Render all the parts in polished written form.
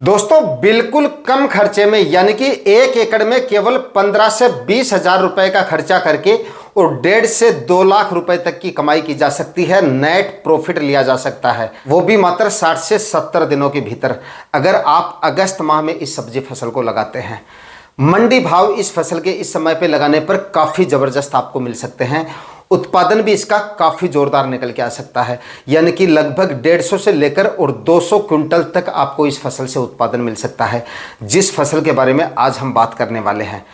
दोस्तों बिल्कुल कम खर्चे में यानी कि 1 एकड़ में केवल 15 से 20 हजार रुपए का खर्चा करके और 1.5 से 2 लाख रुपए तक की कमाई की जा सकती है। नेट प्रॉफिट लिया जा सकता है, वो भी मात्र 60 से 70 दिनों के भीतर, अगर आप अगस्त माह में इस सब्जी फसल को लगाते हैं। मंडी भाव इस फसल के इस समय पे लगाने पर काफ़ी ज़बरदस्त आपको मिल सकते हैं। उत्पादन भी इसका काफ़ी ज़ोरदार निकल के आ सकता है, यानी कि लगभग 150 से लेकर और 200 क्विंटल तक आपको इस फसल से उत्पादन मिल सकता है, जिस फसल के बारे में आज हम बात करने वाले हैं।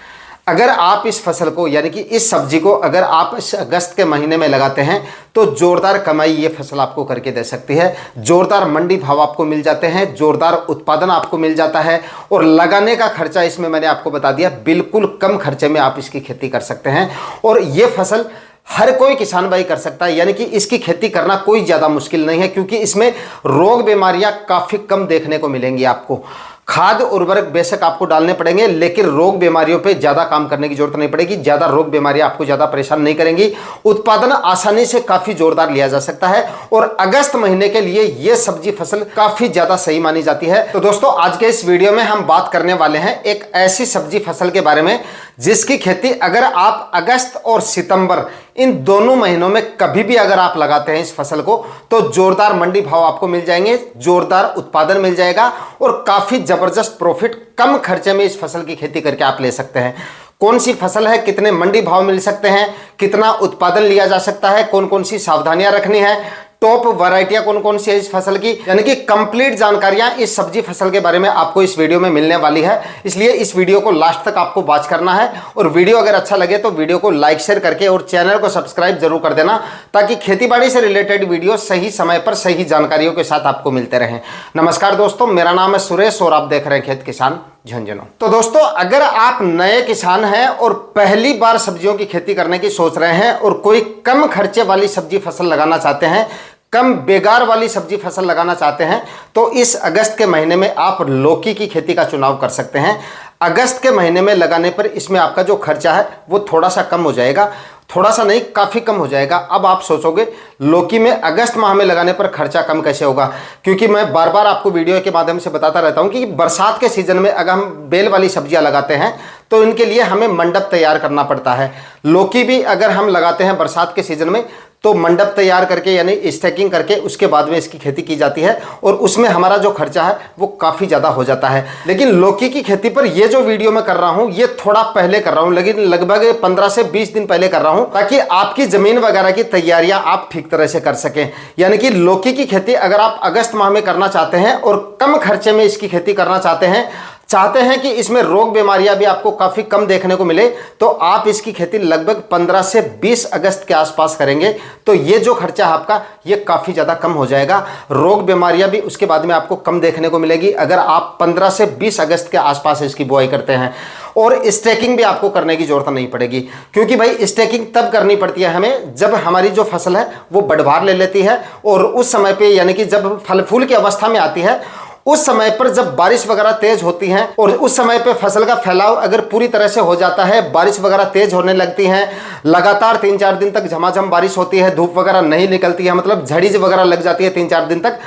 अगर आप इस फसल को यानी कि इस सब्जी को अगर आप इस अगस्त के महीने में लगाते हैं तो ज़ोरदार कमाई ये फसल आपको करके दे सकती है। ज़ोरदार मंडी भाव आपको मिल जाते हैं, ज़ोरदार उत्पादन आपको मिल जाता है और लगाने का खर्चा इसमें मैंने आपको बता दिया, बिल्कुल कम खर्चे में आप इसकी खेती कर सकते हैं। और ये फसल हर कोई किसान भाई कर सकता है, यानी कि इसकी खेती करना कोई ज़्यादा मुश्किल नहीं है, क्योंकि इसमें रोग बीमारियां काफ़ी कम देखने को मिलेंगी। आपको खाद उर्वरक बेशक आपको डालने पड़ेंगे, लेकिन रोग बीमारियों पे ज़्यादा काम करने की जरूरत नहीं पड़ेगी। ज़्यादा रोग बीमारियां आपको ज़्यादा परेशान नहीं करेंगी। उत्पादन आसानी से काफ़ी जोरदार लिया जा सकता है और अगस्त महीने के लिए ये सब्जी फसल काफ़ी ज़्यादा सही मानी जाती है। तो दोस्तों आज के इस वीडियो में हम बात करने वाले हैं एक ऐसी सब्जी फसल के बारे में जिसकी खेती अगर आप अगस्त और सितंबर इन दोनों महीनों में कभी भी अगर आप लगाते हैं इस फसल को तो जोरदार मंडी भाव आपको मिल जाएंगे, जोरदार उत्पादन मिल जाएगा और काफ़ी ज़बरदस्त प्रॉफिट कम खर्चे में इस फसल की खेती करके आप ले सकते हैं। कौन सी फसल है, कितने मंडी भाव मिल सकते हैं, कितना उत्पादन लिया जा सकता है, कौन कौन सी सावधानियां रखनी है, टॉप वैरायटियां कौन कौन सी है इस फसल की, यानी कि कंप्लीट जानकारियां इस सब्जी फसल के बारे में आपको इस वीडियो में मिलने वाली है। इसलिए इस वीडियो को लास्ट तक आपको वॉच करना है और वीडियो अगर अच्छा लगे तो वीडियो को लाइक शेयर करके और चैनल को सब्सक्राइब जरूर कर देना, ताकि खेतीबाड़ी से रिलेटेड वीडियो सही समय पर सही जानकारियों के साथ आपको मिलते रहें। नमस्कार दोस्तों, मेरा नाम है सुरेश और आप देख रहे हैं खेत किसान झुंझुनू। तो दोस्तों अगर आप नए किसान हैं और पहली बार सब्जियों की खेती करने की सोच रहे हैं और कोई कम खर्चे वाली सब्जी फसल लगाना चाहते हैं, कम बेकार वाली सब्जी फसल लगाना चाहते हैं, तो इस अगस्त के महीने में आप लौकी की खेती का चुनाव कर सकते हैं। अगस्त के महीने में लगाने पर इसमें आपका जो खर्चा है वो थोड़ा सा कम हो जाएगा, थोड़ा सा नहीं काफ़ी कम हो जाएगा। अब आप सोचोगे लौकी में अगस्त माह में लगाने पर खर्चा कम कैसे होगा, क्योंकि मैं बार बार आपको वीडियो के माध्यम से बताता रहता हूं कि बरसात के सीजन में अगर हम बेल वाली सब्जियां लगाते हैं तो इनके लिए हमें मंडप तैयार करना पड़ता है। लौकी भी अगर हम लगाते हैं बरसात के सीजन में तो मंडप तैयार करके यानी स्टैकिंग करके उसके बाद में इसकी खेती की जाती है और उसमें हमारा जो खर्चा है वो काफ़ी ज़्यादा हो जाता है। लेकिन लौकी की खेती पर ये जो वीडियो मैं कर रहा हूँ ये थोड़ा पहले कर रहा हूँ, लेकिन लगभग 15 से 20 दिन पहले कर रहा हूँ, ताकि आपकी ज़मीन वगैरह की तैयारियाँ आप ठीक तरह से कर सकें। यानी कि लौकी की खेती अगर आप अगस्त माह में करना चाहते हैं और कम खर्चे में इसकी खेती करना चाहते हैं कि इसमें रोग बीमारियां भी आपको काफ़ी कम देखने को मिले, तो आप इसकी खेती लगभग 15 से 20 अगस्त के आसपास करेंगे तो ये जो खर्चा है आपका ये काफ़ी ज़्यादा कम हो जाएगा। रोग बीमारियां भी उसके बाद में आपको कम देखने को मिलेगी अगर आप 15 से 20 अगस्त के आसपास इसकी बुआई करते हैं। और स्टैकिंग भी आपको करने की जरूरत नहीं पड़ेगी, क्योंकि भाई स्टैकिंग तब करनी पड़ती है हमें जब हमारी जो फसल है वो बढ़वार ले लेती है और उस समय पे यानी कि जब फल फूल की अवस्था में आती है उस समय पर जब बारिश वगैरह तेज होती है और उस समय पे फसल का फैलाव अगर पूरी तरह से हो जाता है, बारिश वगैरह तेज होने लगती हैं, लगातार 3-4 दिन तक झमाझम बारिश होती है, धूप वगैरह नहीं निकलती है, मतलब झड़ी वगैरह लग जाती है 3-4 दिन तक,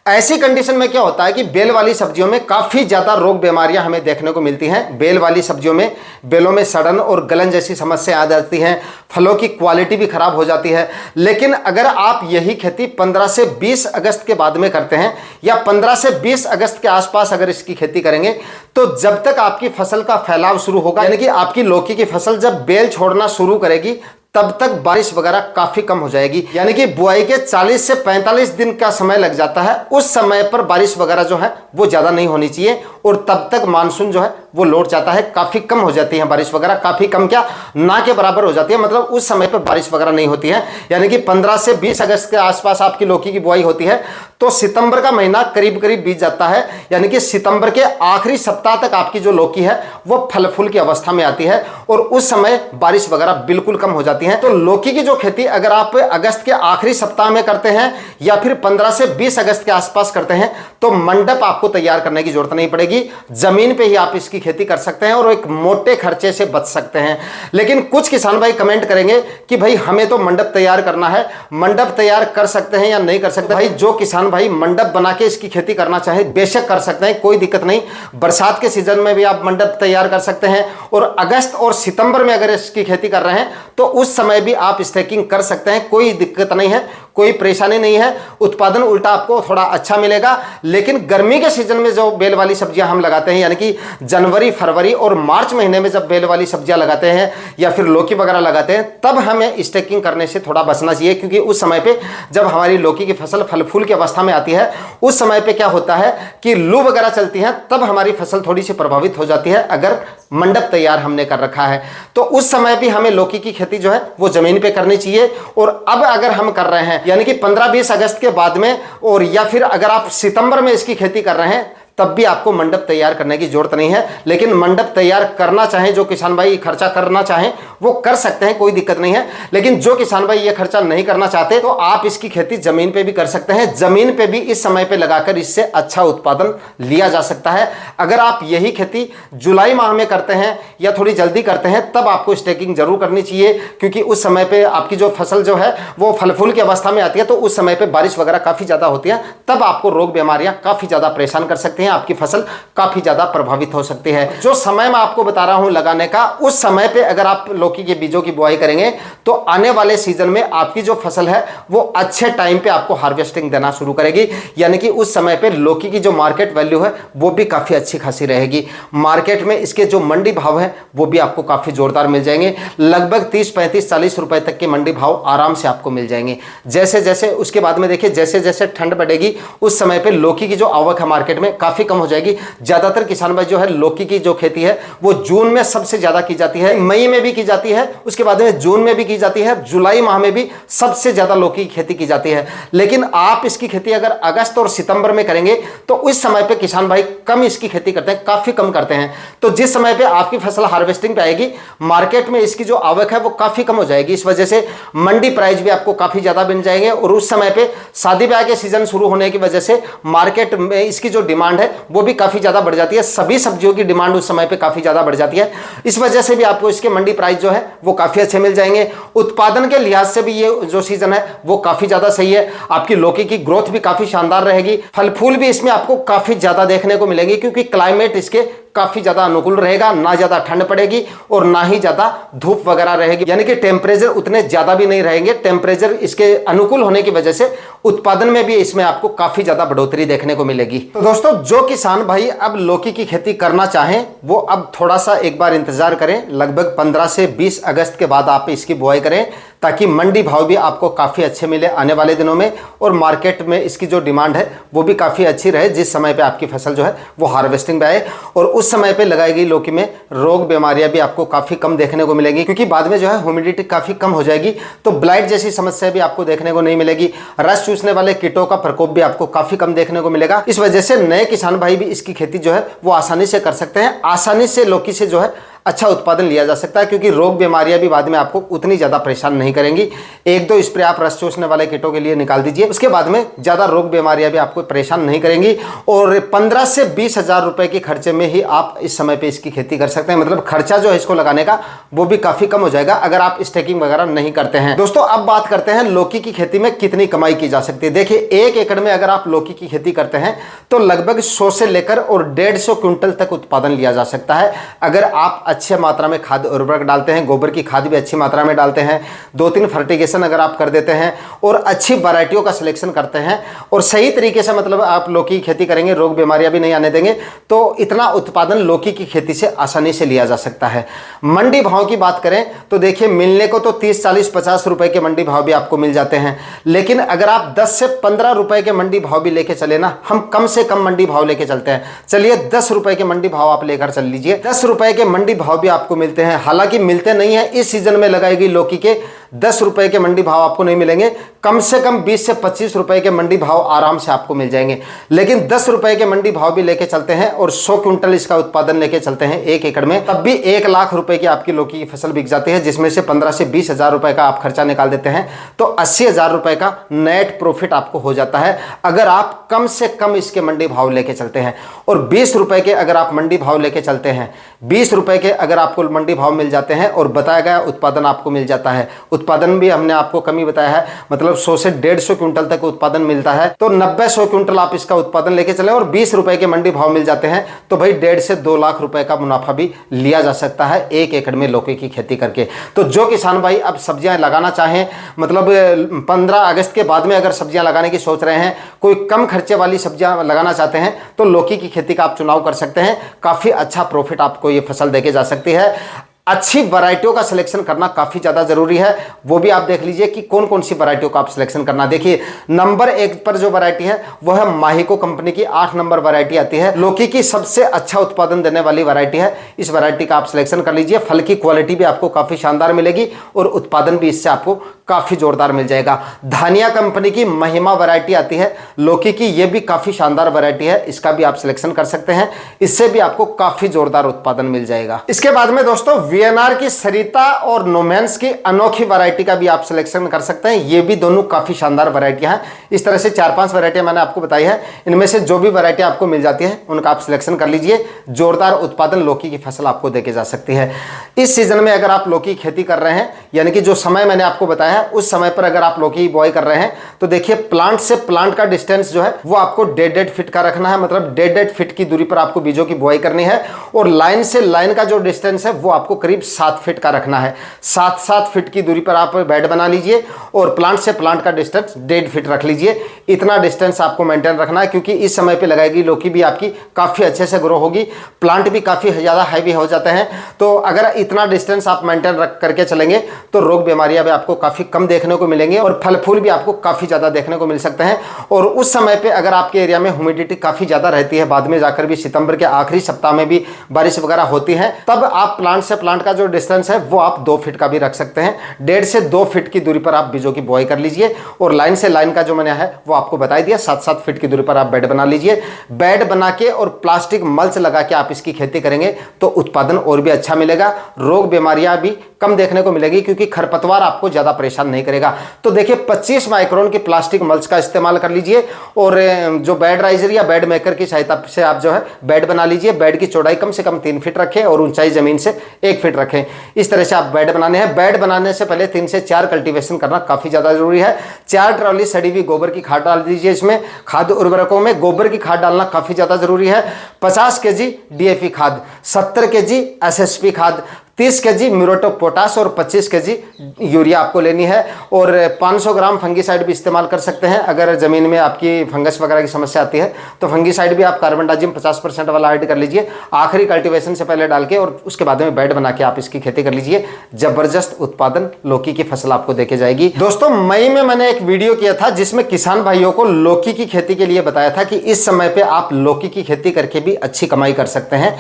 ऐसी कंडीशन में क्या होता है कि बेल वाली सब्जियों में काफ़ी ज़्यादा रोग बीमारियां हमें देखने को मिलती हैं। बेल वाली सब्जियों में बेलों में सड़न और गलन जैसी समस्या आ जाती हैं, फलों की क्वालिटी भी खराब हो जाती है। लेकिन अगर आप यही खेती 15 से 20 अगस्त के बाद में करते हैं या 15 से 20 अगस्त के आसपास अगर इसकी खेती करेंगे तो जब तक आपकी फसल का फैलाव शुरू होगा, यानी कि आपकी लौकी की फसल जब बेल छोड़ना शुरू करेगी तब तक बारिश वगैरह काफ़ी कम हो जाएगी। यानी कि बुआई के 40 से 45 दिन का समय लग जाता है, उस समय पर बारिश वगैरह जो है वो ज़्यादा नहीं होनी चाहिए और तब तक मानसून जो है वो लौट जाता है, काफ़ी कम हो जाती है बारिश वगैरह, काफ़ी कम क्या ना के बराबर हो जाती है, मतलब उस समय पर बारिश वगैरह नहीं होती है। यानी कि 15 से 20 अगस्त के आसपास आपकी लौकी की बुआई होती है तो सितंबर का महीना करीब करीब बीत जाता है, यानी कि सितंबर के आखिरी सप्ताह तक आपकी जो लौकी है वो फल फूल की अवस्था में आती है और उस समय बारिश वगैरह बिल्कुल कम हो जाती है। तो लौकी की जो खेती अगर आप अगस्त के आखिरी सप्ताह में करते हैं या फिर 15 से 20 अगस्त के आसपास करते हैं तो मंडप आपको तैयार करने की जरूरत नहीं पड़ेगी, जमीन पे ही आप इसकी खेती कर सकते हैं और एक मोटे खर्चे से बच सकते हैं। लेकिन कुछ किसान भाई कमेंट करेंगे कि भाई हमें तो मंडप तैयार करना है, मंडप तैयार कर सकते हैं या नहीं कर सकते। भाई जो किसान भाई मंडप बना के इसकी खेती करना चाहे बेशक कर सकते हैं, कोई दिक्कत नहीं। बरसात के सीजन में भी आप मंडप तैयार कर सकते हैं और अगस्त और सितंबर में अगर इसकी खेती कर रहे हैं तो उस समय भी आप स्टैकिंग कर सकते हैं, कोई दिक्कत नहीं है, कोई परेशानी नहीं है। उत्पादन उल्टा आपको थोड़ा अच्छा मिलेगा। लेकिन गर्मी के सीजन में जो बेल वाली सब्जियां हम लगाते हैं, यानी कि जनवरी, फरवरी और मार्च महीने में जब बेल वाली सब्जियां लगाते हैं या फिर लौकी वगैरह लगाते हैं, तब हमें स्टैकिंग करने से थोड़ा बचना चाहिए, क्योंकि उस समय पे जब हमारी लौकी की फसल फल फूल की अवस्था में आती है, उस समय पे क्या होता है कि लू वगैरह चलती है, तब हमारी फसल थोड़ी सी प्रभावित हो जाती है अगर मंडप तैयार हमने कर रखा है। तो उस समय भी हमें लौकी की खेती जो है वो जमीन पे करनी चाहिए। और अब अगर हम कर रहे हैं यानी कि 15-20 अगस्त के बाद में, और या फिर अगर आप सितंबर में इसकी खेती कर रहे हैं, तब भी आपको मंडप तैयार करने की जरूरत नहीं है। लेकिन मंडप तैयार करना चाहें, जो किसान भाई खर्चा करना चाहें वो कर सकते हैं, कोई दिक्कत नहीं है। लेकिन जो किसान भाई ये खर्चा नहीं करना चाहते तो आप इसकी खेती जमीन पे भी कर सकते हैं। जमीन पे भी इस समय पे लगाकर इससे अच्छा उत्पादन लिया जा सकता है। अगर आप यही खेती जुलाई माह में करते हैं या थोड़ी जल्दी करते हैं, तब आपको स्टैकिंग जरूर करनी चाहिए, क्योंकि उस समय पे आपकी जो फसल जो है वो फल फूल की अवस्था में आती है, तो उस समय पे बारिश वगैरह काफी ज्यादा होती है, तब आपको रोग बीमारियां काफी ज्यादा परेशान कर सकती हैं, आपकी फसल काफी ज्यादा प्रभावित हो सकती है। जो समय मैं आपको बता रहा हूं लगाने का, उस समय पे अगर आप लौकी के बीजों की बुआई करेंगे तो आने वाले सीजन में आपकी जो फसल है वो अच्छे टाइम पे आपको हार्वेस्टिंग देना शुरू करेगी। यानी कि उस समय पे लौकी की जो मार्केट वैल्यू है वो भी काफी अच्छी खासी रहेगी। मार्केट में इसके जो मंडी भाव है वो भी आपको काफी जोरदार मिल जाएंगे। लगभग 30, 35, 40 रुपए तक के मंडी भाव आराम से आपको मिल जाएंगे। जैसे जैसे उसके बाद में देखिए, जैसे जैसे ठंड बढ़ेगी उस समय पे लौकी की जो आवक है मार्केट में काफी कम हो जाएगी। ज्यादातर किसान भाई जो है लौकी की जो खेती है वो जून में सबसे ज्यादा की जाती है, मई में भी की जाती है, उसके बाद में जून में भी की जाती है, जुलाई माह में भी सबसे ज्यादा लौकी की खेती की जाती है। लेकिन आप इसकी खेती अगर अगस्त और सितंबर में करेंगे तो उस समय पे किसान भाई कम इसकी खेती करते हैं, काफी कम करते हैं। तो जिस समय पे आपकी फसल हार्वेस्टिंग पे आएगी, मार्केट में इसकी जो आवक है वो काफी कम हो जाएगी। इस वजह से मंडी प्राइस भी आपको काफी ज्यादा मिल जाएंगे। और उस समय पे शादी ब्याह के सीजन शुरू होने की वजह से मार्केट में इसकी जो डिमांड है वो भी काफी ज्यादा बढ़ जाती है। सभी सब्जियों की डिमांड उस समय पे काफी ज्यादा बढ़ जाती है। इस वजह से भी आपको इसके मंडी प्राइस जो है वो काफी अच्छे मिल जाएंगे। उत्पादन के लिहाज से भी ये जो सीजन है वो काफी ज्यादा सही है। आपकी लौकी की ग्रोथ भी काफी शानदार रहेगी। फल फूल भी इसमें आपको काफी ज्यादा देखने को मिलेंगे, क्योंकि क्लाइमेट इसके काफी ज्यादा अनुकूल रहेगा। ना ज्यादा ठंड पड़ेगी और ना ही ज्यादा धूप वगैरह रहेगी, यानी कि टेम्परेचर उतने ज्यादा भी नहीं रहेंगे। टेम्परेचर इसके अनुकूल होने की वजह से उत्पादन में भी इसमें आपको काफी ज्यादा बढ़ोतरी देखने को मिलेगी। तो दोस्तों, जो किसान भाई अब लौकी की खेती करना चाहें वो अब थोड़ा सा एक बार इंतजार करें। लगभग 15 से 20 अगस्त के बाद आप इसकी बुआई करें, ताकि मंडी भाव भी आपको काफ़ी अच्छे मिले आने वाले दिनों में, और मार्केट में इसकी जो डिमांड है वो भी काफ़ी अच्छी रहे, जिस समय पे आपकी फसल जो है वो हार्वेस्टिंग पे आए। और उस समय पे लगाई गई लौकी में रोग बीमारियां भी आपको काफ़ी कम देखने को मिलेंगी, क्योंकि बाद में जो है ह्यूमिडिटी काफ़ी कम हो जाएगी, तो ब्लाइट जैसी समस्या भी आपको देखने को नहीं मिलेगी। रस चूसने वाले कीटों का प्रकोप भी आपको काफ़ी कम देखने को मिलेगा। इस वजह से नए किसान भाई भी इसकी खेती जो है वो आसानी से कर सकते हैं। आसानी से लौकी से जो है अच्छा उत्पादन लिया जा सकता है, क्योंकि रोग बीमारियां भी बाद में आपको उतनी ज़्यादा परेशान नहीं करेंगी। एक दो स्प्रे आप रस चूसने वाले कीटों के लिए निकाल दीजिए, उसके बाद में ज़्यादा रोग बीमारियां भी आपको परेशान नहीं करेंगी। और 15 से 20 हज़ार रुपये के खर्चे में ही आप इस समय पे इसकी खेती कर सकते हैं। मतलब खर्चा जो है इसको लगाने का वो भी काफ़ी कम हो जाएगा अगर आप स्टैकिंग वगैरह नहीं करते हैं। दोस्तों, अब बात करते हैं लौकी की खेती में कितनी कमाई की जा सकती है। देखिए, 1 एकड़ में अगर आप लौकी की खेती करते हैं तो लगभग 100 से लेकर और 150 क्विंटल तक उत्पादन लिया जा सकता है, अगर आप अच्छे मात्रा में खाद उर्वरक डालते हैं, गोबर की खाद भी अच्छी मात्रा में डालते हैं, 2-3 फर्टिगेशन अगर आप कर देते हैं और अच्छी वैरायटियों का सिलेक्शन करते हैं और सही तरीके से मतलब आप लौकी की खेती करेंगे, रोग बीमारियां भी नहीं आने देंगे, तो इतना उत्पादन लौकी की खेती से आसानी से लिया जा सकता है। मंडी भाव की बात करें तो देखिए, मिलने को तो 30, 40, 50 रुपए के मंडी भाव भी आपको मिल जाते हैं, लेकिन अगर आप 10 से 15 रुपए के मंडी भाव भी लेके चले ना, हम कम से कम मंडी भाव लेके चलते हैं, चलिए 10 रुपए के मंडी भाव आप लेकर चल लीजिए। 10 रुपए के मंडी भाव भी आपको मिलते हैं। हालांकि मिलते नहीं है, इस सीजन में लगाई गई लौकी के 10 रुपए के मंडी भाव आपको नहीं मिलेंगे, कम से कम 20 से 25 रुपए के मंडी भाव आराम से आपको मिल जाएंगे। लेकिन 10 रुपए के मंडी भाव भी लेके चलते हैं और 100 क्विंटल इसका उत्पादन लेके चलते हैं 1 एकड़ में, तब भी 1 लाख रुपए की आपकी लौकी की फसल बिक जाती है, जिसमें से 15 से 20 हज़ार रुपए का आप खर्चा निकाल देते हैं, तो 80 हज़ार रुपए का नेट प्रॉफिट आपको हो जाता है अगर आप कम से कम इसके मंडी भाव लेके चलते हैं। और 20 रुपए के अगर आप मंडी भाव लेके चलते हैं, 20 रुपए के अगर आपको मंडी भाव मिल जाते हैं और बताया गया उत्पादन आपको मिल जाता है, उत्पादन भी हमने आपको कमी बताया है, मतलब 100 से 150 क्विंटल तक उत्पादन मिलता है। तो 90-100 क्विंटल आप इसका उत्पादन लेके चले और 20 रुपए के मंडी भाव मिल जाते हैं, तो भाई 1.5 से 2 लाख रुपए का मुनाफा भी लिया जा सकता है 1 एकड़ में लौकी की खेती करके। तो जो किसान भाई अब सब्जियां लगाना चाहें, मतलब 15 अगस्त के बाद में अगर सब्जियां लगाने की सोच रहे हैं, कोई कम खर्चे वाली सब्जियां लगाना चाहते हैं, तो लौकी की खेती का आप चुनाव कर सकते हैं। काफी अच्छा प्रॉफिट आपको ये फसल देके जा सकती है। अच्छी वैरायटियों का सिलेक्शन करना काफी ज्यादा जरूरी है, वो भी आप देख लीजिए कि कौन कौन सी वैरायटियों का आप सिलेक्शन करना। देखिए नंबर 1 पर जो वैरायटी है वो है माहिको कंपनी की 8 नंबर वैरायटी आती है, लौकी की सबसे अच्छा उत्पादन देने वाली वैरायटी है। इस वैरायटी का आप सिलेक्शन कर लीजिए, फल की क्वालिटी भी आपको काफी शानदार मिलेगी और उत्पादन भी इससे आपको काफी जोरदार मिल जाएगा। धानिया कंपनी की महिमा वैरायटी आती है लौकी की, ये भी काफी शानदार वैरायटी है, इसका भी आप सिलेक्शन कर सकते हैं, इससे भी आपको काफी जोरदार उत्पादन मिल जाएगा। इसके बाद में दोस्तों वीएनआर की सरिता और नोमेंस की अनोखी वैरायटी का भी आप सिलेक्शन कर सकते हैं, ये भी दोनों काफी शानदार वैरायटियां हैं। इस तरह से 4-5 वैरायटियां मैंने आपको बताई है, इनमें से जो भी वैरायटी आपको मिल जाती है उनका आप सिलेक्शन कर लीजिए। जोरदार उत्पादन लौकी की फसल आपको देके जा सकती है। इस सीजन में अगर आप लौकी की खेती कर रहे हैं, यानी कि जो समय मैंने आपको बताया है उस समय पर अगर आप लौकी बुआई कर रहे हैं, तो देखिए प्लांट से प्लांट का डिस्टेंस जो है वो आपको 1.5 फीट का रखना है, मतलब 1.5 फीट की दूरी पर आपको बीजों की बुआई करनी है। और लाइन से लाइन का जो डिस्टेंस है वो आपको करीब 7 फीट का रखना है। 7-7 फीट की दूरी पर आप बेड बना लीजिए और प्लांट से प्लांट का डिस्टेंस 1.5 फीट रख लीजिए। इतना डिस्टेंस आपको मेंटेन रखना है, क्योंकि इस समय पे लगाएगी लौकी भी आपकी काफी अच्छे से ग्रो होगी, प्लांट भी काफी ज्यादा हैवी हो जाते हैं। तो अगर इतना डिस्टेंस आप मेंटेन रख करके चलेंगे तो रोग बीमारियां भी आपको काफी कम देखने को मिलेंगे और फल फूल भी आपको काफी ज्यादा देखने को मिल सकते हैं। और उस समय पे अगर आपके एरिया में ह्यूमिडिटी काफी ज्यादा रहती है, बाद में जाकर भी सितंबर के आखिरी सप्ताह में भी बारिश वगैरह होती है, तब आप प्लांट से प्लांट का जो डिस्टेंस है वो आप 2 फीट का भी रख सकते हैं। 1.5 से 2 फीट की दूरी पर आप बीजों की बुआई कर लीजिए और लाइन से लाइन का जो मैंने है वो आपको बता दिया, 7-7 फीट की दूरी पर आप बेड बना लीजिए। बेड बना के और प्लास्टिक मल्च लगा के आप इसकी खेती करेंगे तो उत्पादन और भी अच्छा मिलेगा, रोग बीमारियां भी कम देखने को मिलेगी, क्योंकि खरपतवार आपको ज्यादा परेशान नहीं करेगा। तो देखिए 25 माइक्रोन की प्लास्टिक मल्च का इस्तेमाल कर लीजिए और जो बेड राइजर या बेड मेकर की सहायता से आप जो है बेड बना लीजिए। बेड की चौड़ाई कम से कम 3 फीट रखें और ऊंचाई जमीन से 1 फीट रखें। इस तरह से आप बेड बनाने हैं। बेड बनाने से पहले 3 से 4 कल्टीवेशन करना काफी ज्यादा जरूरी है। 4 ट्रॉली सड़ी हुई गोबर की खाद डाल दीजिए। इसमें खाद्य उर्वरकों में गोबर की खाद डालना काफी ज्यादा जरूरी है। 50 केजी डीएपी खाद, 70 केजी एसएसपी खाद, 30 केजी म्यूरेट ऑफ पोटाश और 25 केजी यूरिया आपको लेनी है। और 500 ग्राम फंगीसाइड भी इस्तेमाल कर सकते हैं। अगर ज़मीन में आपकी फंगस वगैरह की समस्या आती है तो फंगीसाइड भी आप कार्बनडाजिम 50% वाला ऐड कर लीजिए आखिरी कल्टीवेशन से पहले डाल के, और उसके बाद में बेड बना के आप इसकी खेती कर लीजिए। जबरदस्त उत्पादन लौकी की फसल आपको देके जाएगी। दोस्तों मई में मैंने एक वीडियो किया था जिसमें किसान भाइयों को लौकी की खेती के लिए बताया था कि इस समय पर आप लौकी की खेती करके भी अच्छी कमाई कर सकते हैं।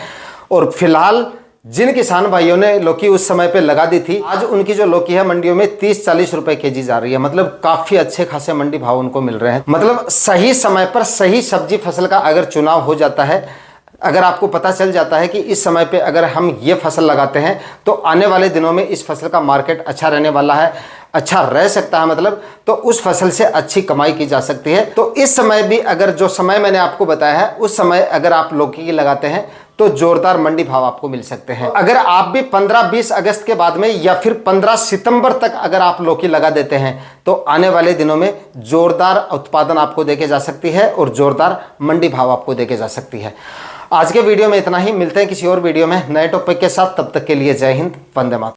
और फिलहाल जिन किसान भाइयों ने लौकी उस समय पे लगा दी थी, आज उनकी जो लौकी है मंडियों में 30-40 रुपए केजी जा रही है, मतलब काफी अच्छे खासे मंडी भाव उनको मिल रहे हैं। मतलब सही समय पर सही सब्जी फसल का अगर चुनाव हो जाता है, अगर आपको पता चल जाता है कि इस समय पे अगर हम ये फसल लगाते हैं तो आने वाले दिनों में इस फसल का मार्केट अच्छा रहने वाला है, अच्छा रह सकता है, मतलब तो उस फसल से अच्छी कमाई की जा सकती है। तो इस समय भी अगर जो समय मैंने आपको बताया है उस समय अगर आप लौकी की लगाते हैं तो जोरदार मंडी भाव आपको मिल सकते हैं। अगर आप भी 15-20 अगस्त के बाद में या फिर 15 सितंबर तक अगर आप लौकी लगा देते हैं तो आने वाले दिनों में जोरदार उत्पादन आपको देके जा सकती है और जोरदार मंडी भाव आपको देके जा सकती है। आज के वीडियो में इतना ही, मिलते हैं किसी और वीडियो में नए टॉपिक के साथ। तब तक के लिए जय हिंद, वंदे मातरम।